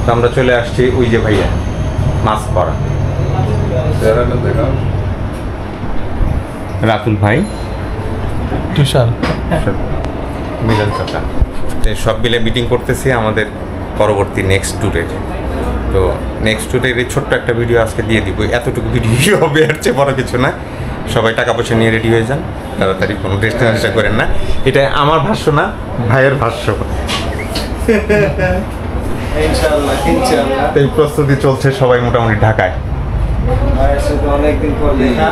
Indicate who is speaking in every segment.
Speaker 1: তো আমরা চলে আসছি ওই যে ভাইয়া মাছ পরা রাতুল ভাই,
Speaker 2: তুষার,
Speaker 1: মিলন চাচা, সব মিলে মিটিং করতেছি আমাদের পরবর্তী নেক্সট ট্যুরের। তো নেক্সট ট্যুরের এই ছোট্ট একটা ভিডিও আজকে দিয়ে দিব। এতটুকু ভিডিও হবে, এর চেয়ে বড় কিছু না। সবাই টাকা পয়সা নিয়ে রেডি হয়ে যান, তাড়াতাড়ি কোনো রেস্টুরেন্ট করেন না। এটা আমার ভাষ্য না, ভাইয়ের ভাষ্য।
Speaker 3: ইনশাআল্লাহ ইনশাআল্লাহ
Speaker 1: এই প্রস্তুতি চলছে সবাই মোটামুটি ঢাকায়।
Speaker 3: ভাইয়ের সাথে অনেকদিন পর দেখা,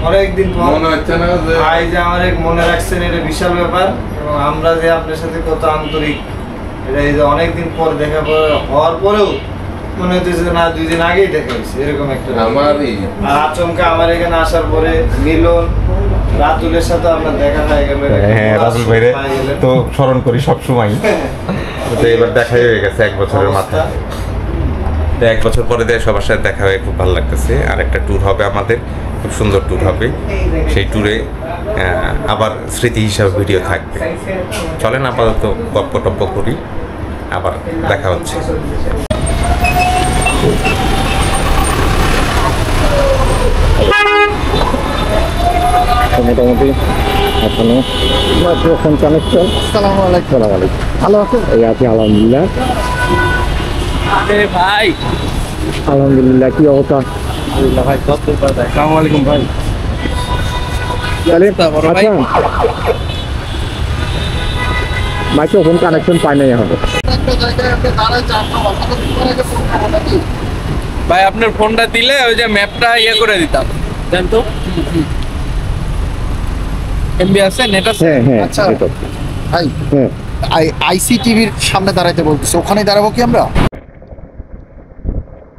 Speaker 3: অনেকদিন পর
Speaker 2: মনে হচ্ছে না যে
Speaker 3: ভাই যে আমার মনে রাখছেন, এটা বিশাল ব্যাপার। এবং আমরা যে আপনার সাথে কত আন্তরিক, এটা এই যে অনেকদিন পর দেখা হওয়ার পরেও মনে হচ্ছে যে না 2 দিন আগেই দেখা হয়েছে, এরকম একটা
Speaker 2: আমারই
Speaker 3: আর আচমকা আমার এখানে আসার পরে মিলন রাতুলের সাথে আপনার দেখা হয়ে গেল।
Speaker 1: হ্যাঁ, রাতুল ভাইরে তো স্মরণ করি সবসময়। তো এবার দেখাই হয়ে গেছে 1 বছরের মাথায়। তো 1 বছর পরে সবার সাথে দেখা হয়ে খুব ভালো লাগতেছে। আর একটা ট্যুর হবে আমাদের, খুব সুন্দর ট্যুর হবে। সেই ট্যুরে আবার স্মৃতি হিসাবে ভিডিও থাকবে। চলেন আপাতত গপ্প টপ্প করি, আবার দেখা হচ্ছে।
Speaker 4: মোটামুটি এখনো মাইক্রোফোন কানেকশন। আসসালামু আলাইকুম। ভালো আছেন? এই আছি আলহামদুলিল্লাহ।
Speaker 5: ভাই
Speaker 4: আলহামদুলিল্লাহ, কি অবস্থা?
Speaker 5: ভাই আসসালামু আলাইকুম ভাই।
Speaker 4: তাহলে
Speaker 5: বড় ভাই?
Speaker 4: মাইক্রোফোন কানেকশন পাই নাই এখন।
Speaker 5: ভাই আপনার ফোনটা দিলে ওই যে ম্যাপটা ইয়ে করে দিতাম, জান তো? এমবি আছে, নেট আছে?
Speaker 4: হ্যাঁ হ্যাঁ,
Speaker 6: আচ্ছা।
Speaker 4: এই তো।
Speaker 6: ভাই
Speaker 4: হ্যাঁ,
Speaker 6: আইসিটিভির সামনে দাঁড়াইতে বলতেছে, ওখানে দাঁড়াবো কি আমরা?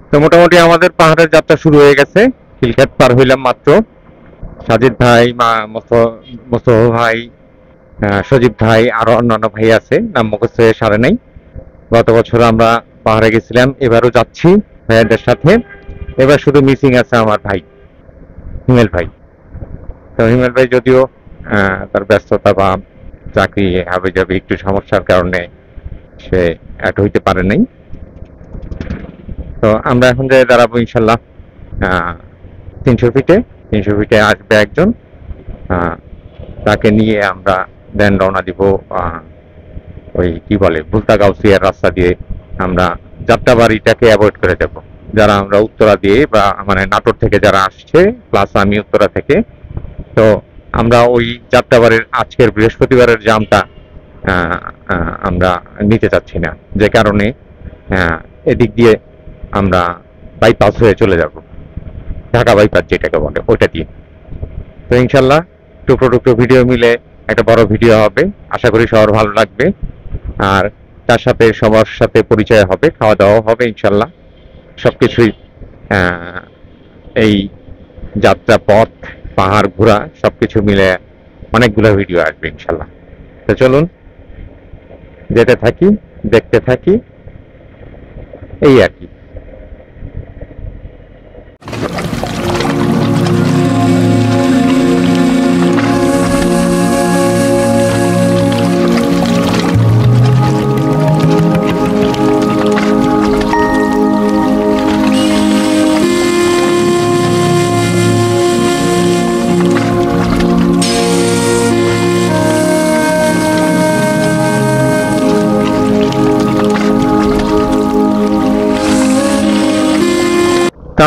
Speaker 4: তো মোটামুটি আমাদের পাহাড়ের যাত্রা শুরু হয়ে গেছে। খিলক্ষেত পার হইলাম মাত্র। সাজিদ ভাই, মোস্তফা ভাই, সজীব ভাই, আরো অন্যান্য ভাই আছে, নাম মুখস্থ হয়ে সারে নাই। গত বছর আমরা পাহাড়ে গেছিলাম, এবারও যাচ্ছি ভাইয়াদের সাথে। এবার শুধু মিসিং আছে আমার ভাই হিমেল ভাই। তো হিমেল ভাই যদিও তার ব্যস্ততা বা চাকরি হাবে যাবে একটু সমস্যার কারণে সে অ্যাড হইতে পারে নাই। তো আমরা এখন যে দাঁড়াবো ইনশাল্লাহ 300 ফিটে আসবে একজন। তাকে নিয়ে আমরা দেন রওনা দিব ওই কি বলে ভুলতা গাউসিয়ার রাস্তা দিয়ে। আমরা যাত্রাবাড়িটাকে অ্যাভয়েড করে যাব, যারা আমরা উত্তরা দিয়ে বা মানে নাটোর থেকে যারা আসছে, প্লাস আমি উত্তরা থেকে। তো আমরা ওই যাত্রাবাড়ির আজকের বৃহস্পতিবারের জামটা আমরা নিতে চাচ্ছি না, যে কারণে এদিক দিয়ে আমরা বাইপাস হয়ে চলে যাব, ঢাকা বাইপাস যেটাকে বলে, ওইটা দিয়ে। তো ইনশাল্লাহ টুকরো ভিডিও মিলে একটা বড় ভিডিও হবে, আশা করি সবার ভালো লাগবে। আর তার সাথে সবার সাথে পরিচয় হবে, খাওয়া দাওয়া হবে ইনশাল্লাহ। সবকিছুই এই যাত্রা পথ, পাহাড় ঘোরা সবকিছু মিলে অনেকগুলো ভিডিও আসবে ইনশাল্লাহ। তো চলুন যেতে থাকি, দেখতে থাকি, এই আর কি।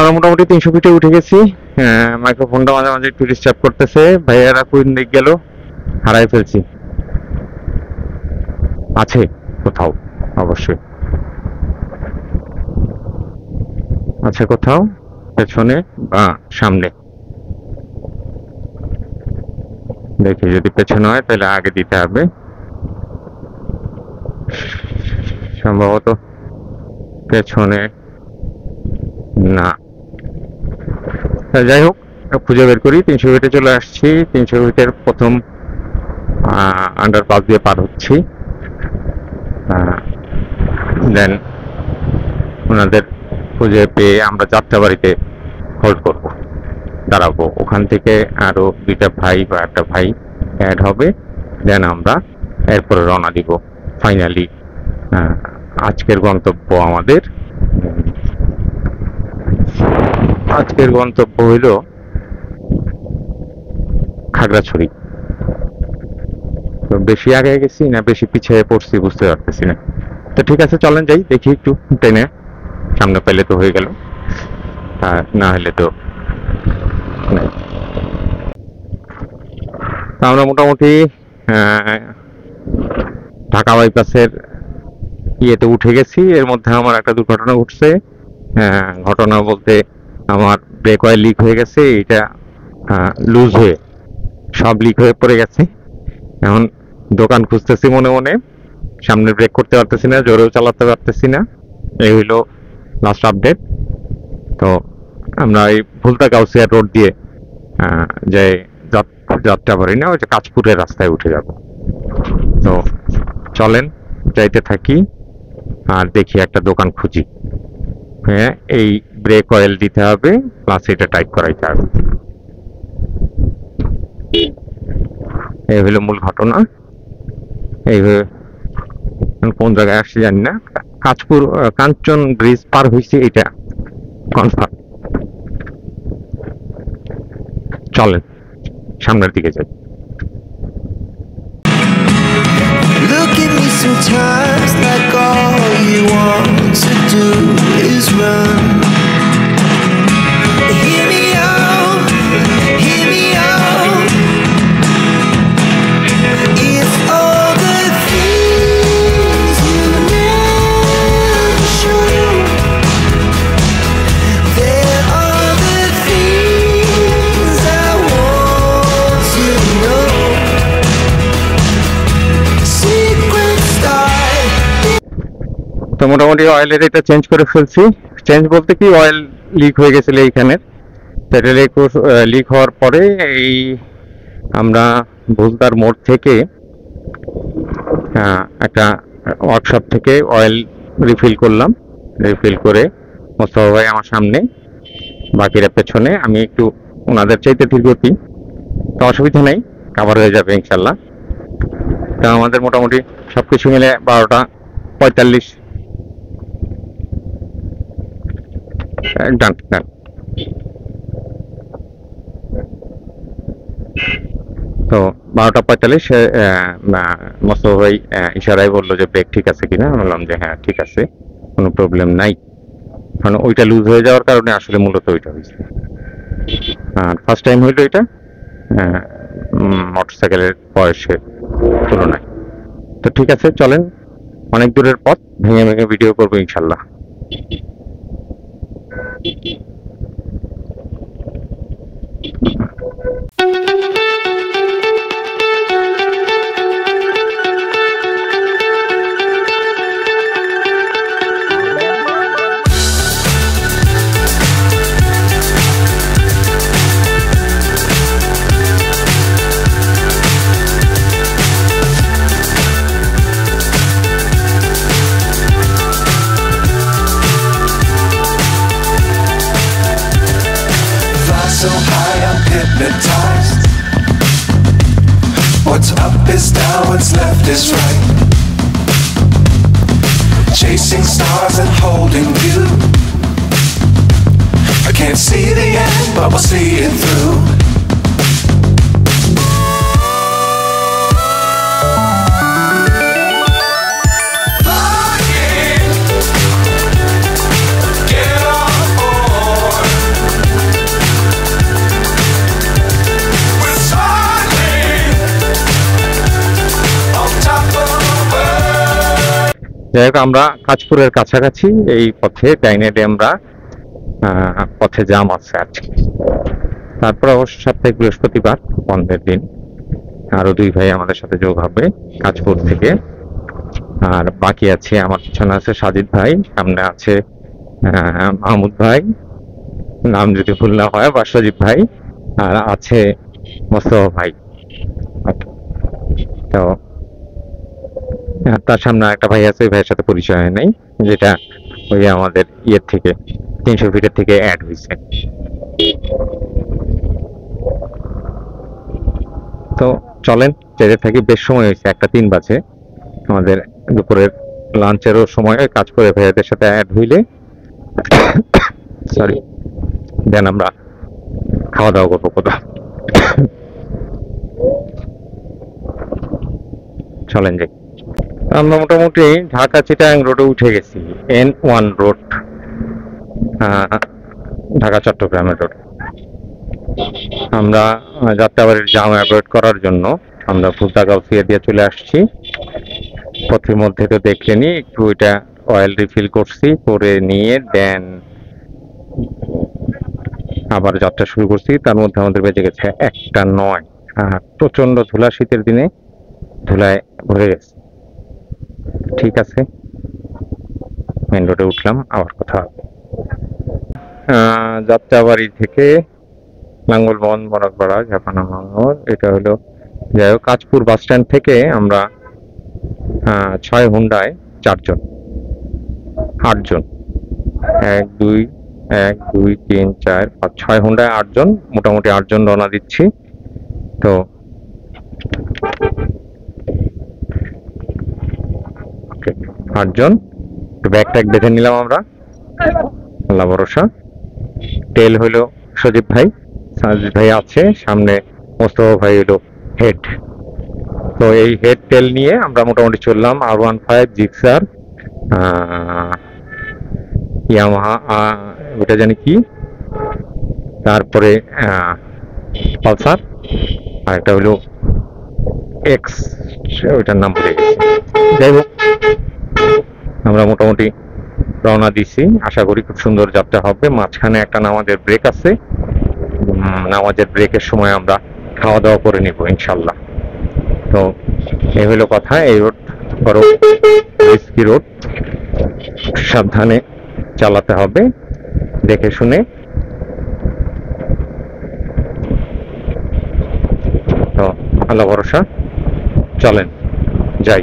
Speaker 4: আমরা মোটামুটি 300 ফিটে উঠে গেছি। মাইক্রোফোনটা মাঝে মাঝে একটু ডিস্টার্ব করতেছে। ভাইয়ারা কোন দিক গেল, হারাই ফেলছি। আছে কোথাও, অবশ্যই আছে কোথাও, পেছনে বা সামনে। দেখি যদি পেছনে হয় তাহলে আগে দিতে হবে, সম্ভবত পেছনে না। যাই হোক, খুঁজে বের করি। 300 ফিটে চলে আসছি। 300 ফিটের প্রথম আন্ডারপাস দিয়ে পার হচ্ছি। দেন ওনাদের খুঁজে পেয়ে আমরা যাত্রাবাড়িতে হোল্ড করব, দাঁড়াবো। ওখান থেকে আরো 2টা ভাই বা একটা ভাই অ্যাড হবে। দেন আমরা এরপরে রওনা দিব ফাইনালি আজকের গন্তব্য হইল খাগড়াছড়ি। তো বেশি আগে গেছি না বেশি পিছিয়ে পড়ছি বুঝতে পারতেছি না। তো ঠিক আছে, চলেন যাই, দেখি একটু ট্রেনে সামনে পেলে তো হয়ে গেল, আর না হলে তো নাই। আমরা মোটামুটি ঢাকা বাইপাসের ইয়েতে উঠে গেছি। এর মধ্যে আমার একটা দুর্ঘটনা ঘটছে। ঘটনা বলতে আমার ব্রেক অয়েল লিক হয়ে গেছে, এটা লুজ হয়ে সব লিক হয়ে পড়ে গেছে। এখন দোকান খুঁজতেছি মনে মনে, সামনে ব্রেক করতে পারতেছি না, জোরেও চালাতে পারতেছি না। এই হইলো লাস্ট আপডেট। তো আমরা এই ভুলতা গাউসিয়া রোড দিয়ে যে যাত্রা পারি না, ওই যে কাঁচপুরের রাস্তায় উঠে যাব। তো চলেন যাইতে থাকি আর দেখি একটা দোকান খুঁজি। হ্যাঁ, এই ব্রেক অয়েল দিতে হবে, প্লাস এটা টাইট করাইতে হবে। এই হলো মূল ঘটনা। এই কোন জায়গায় আসছি জানি না, কাঁচপুর কাঞ্চন ব্রিজ পার হয়েছে এটা কনফার্ম। চলেন সামনের দিকে যাই।
Speaker 7: Look at me sometimes like all you want to do is run. Hear me out, hear me out. It's all the things you never show. There are the things I want to know.
Speaker 4: তো মোটামুটি অয়েলের এটা change করে ফেলছি। Change বলতে কি, oil leak হয়ে গেছিল এইখানের। সেটা লিক হওয়ার পরে এই আমরা ভুলতার মোড় থেকে একটা ওয়ার্কশপ থেকে অয়েল রিফিল করলাম। রিফিল করে মোস্তফা ভাই আমার সামনে, বাকিরা পেছনে। আমি একটু ওনাদের চাইতে ধীরগতি, তো অসুবিধা নেই, কাভার হয়ে যাবে ইনশাল্লাহ। তা আমাদের মোটামুটি সবকিছু মিলে 12:45 ডান। তো 12:45 মোস্তফা ভাই ইশারায় বললো যে ব্রেক ঠিক আছে কিনা। বললাম যে হ্যাঁ ঠিক আছে, কোনো প্রবলেম নাই। কারণ ওইটা লুজ হয়ে যাওয়ার কারণে আসলে মূলত ওইটা হয়েছে। আর ফার্স্ট টাইম হইলো এটা মোটরসাইকেলের বয়সের তুলনায়। তো ঠিক আছে, চলেন, অনেক দূরের পথ, ভেঙে ভেঙে ভিডিও করবো ইনশাল্লাহ।
Speaker 7: So high, I'm hypnotized. What's up is down, what's left is right. Chasing stars and holding you. I can't see the end, but we'll see it through.
Speaker 4: যাই হোক, আমরা কাঁচপুরের কাছাকাছি। এই পথে ডাইনেটে আমরা পথে জাম আছে আজকে। তারপর অবশ্য সাপ্তাহিক বৃহস্পতিবার বন্ধের দিন। আরো 2 ভাই আমাদের সাথে যোগ হবে কাঁচপুর থেকে। আর বাকি আছে, আমার পিছনে আছে সাজিদ ভাই, সামনে আছে মাহমুদ ভাই, নাম যদি ভুল না হয় বাসাজিদ ভাই, আর আছে মোস্তফা ভাই। তো তার সামনে একটা ভাই আছে, ওই ভাইয়ের সাথে পরিচয় হয় নাই, যেটা ওই আমাদের ইয়ের থেকে 300 ফিটের থেকে অ্যাড হয়েছে। তো চলেন যেতে থাকি। বেশ সময় হয়েছে, 1:03 বাজে, আমাদের দুপুরের লাঞ্চেরও সময় কাজ করে ভাইয়াদের সাথে অ্যাড হইলে সরি দেন আমরা খাওয়া দাওয়া করবো কোথাও। চলেন যাই। আমরা মোটামুটি ঢাকা চিটাগাং রোডে উঠে গেছি, N1 রোড, ঢাকা চট্টগ্রামের রোড। আমরা যাত্রাবাড়ির জাম অ্যাভয়েড করার জন্য আমরা ফুলতা গাউসিয়া দিয়ে চলে আসছি। পথের মধ্যে তো দেখলেনি, একটু ওইটা অয়েল রিফিল করছি, করে নিয়ে দেন আবার যাত্রা শুরু করছি। তার মধ্যে আমাদের বেজে গেছে 1:09। প্রচন্ড ধুলা, শীতের দিনে ধুলায় ভরে গেছে। ঠিক আছে, মেন রোডে উঠলাম, আবার কথা হবে। যাত্রাবাড়ি থেকে লাঙ্গলবন, বরাকপাড়া, ঝাপানা মাঙ্গর, এটা হলো যাই হোক। কাঁচপুর বাস স্ট্যান্ড থেকে আমরা 6 হুন্ডায় 4 জন, 8 জন, 1 2 3 4 5 6 হুন্ডায় 8 জন, মোটামুটি 8 জন রওনা দিচ্ছি। তো 8 জন, ব্যাগ ট্যাগ বেঁধে নিলাম আমরা, আল্লাহ ভরসা। টেল হইলো সজীব ভাই, সাজিদ ভাই আছে সামনে, মোস্তফা ভাই হইলো হেড। তো এই হেড টেল নিয়ে আমরা মোটামুটি চললাম। R15, জিক্সার, ইয়ামাহা, ওটা জানি কি, তারপরে পালসার, আর একটা হলো এক্স, ওইটার নাম ভুলে গেছি। যাই হোক, আমরা মোটামুটি রওনা দিছি। আশা করি খুব সুন্দর যাত্রা হবে। মাঝখানে একটা নামাজের ব্রেক আছে, নামাজের ব্রেকের সময় আমরা খাওয়া দাওয়া করে নিব ইনশাল্লাহ। তো এই হলো কথা। এই রোড বড় রিস্কি রোড, সাবধানে চালাতে হবে, দেখে শুনে। তো আল্লাহ ভরসা, চলেন যাই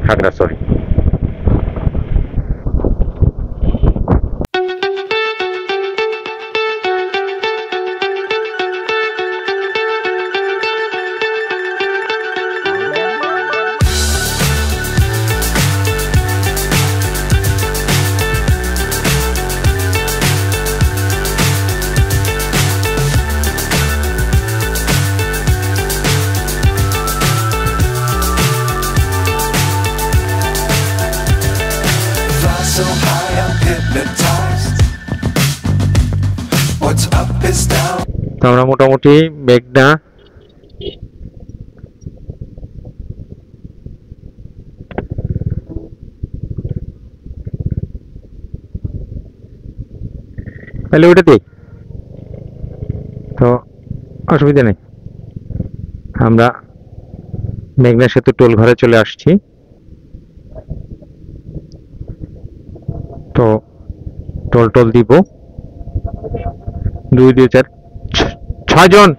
Speaker 4: Khagrachari.
Speaker 7: Fly so high, I'm hypnotized. What's up is down.
Speaker 4: তো আমরা মোটামুটি মেঘনা তাহলে ওটা দিই, তো অসুবিধা নেই। আমরা মেঘনা সেতু টোল ঘরে চলে আসছি। তো টোল দিব 2 2 4 6 জন।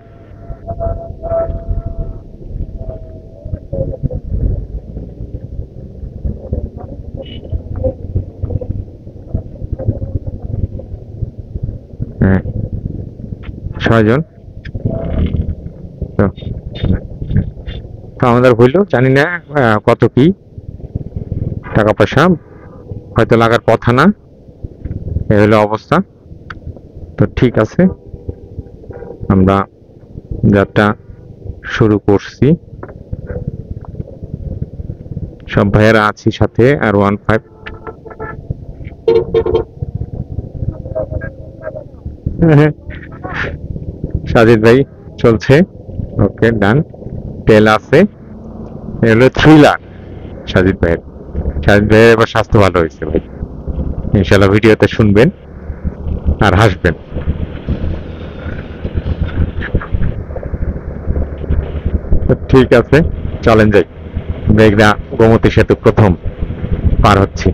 Speaker 4: হ্যাঁ, 6 জন। তো আমাদের হইলো, জানি না কত কি টাকা পয়সা, হয়তো লাগার কথা না। এই হলো অবস্থা। তো ঠিক আছে, আমরা যাত্রা শুরু করছি। সব ভাইয়েরা আছি সাথে। আর 15 সাজিদ ভাই চলছে, ওকে ডান। তেল আছে, এগুলো থ্রিলার সাজিদ ভাইয়ের। সাজিদ ভাইয়ের এবার স্বাস্থ্য ভালো হয়েছে ভাই, ইনশাল্লাহ ভিডিওতে শুনবেন আর হাসবেন। ঠিক আছে, চলেন যাই। মেঘনা গোমতী সেতু প্রথম পার হচ্ছি।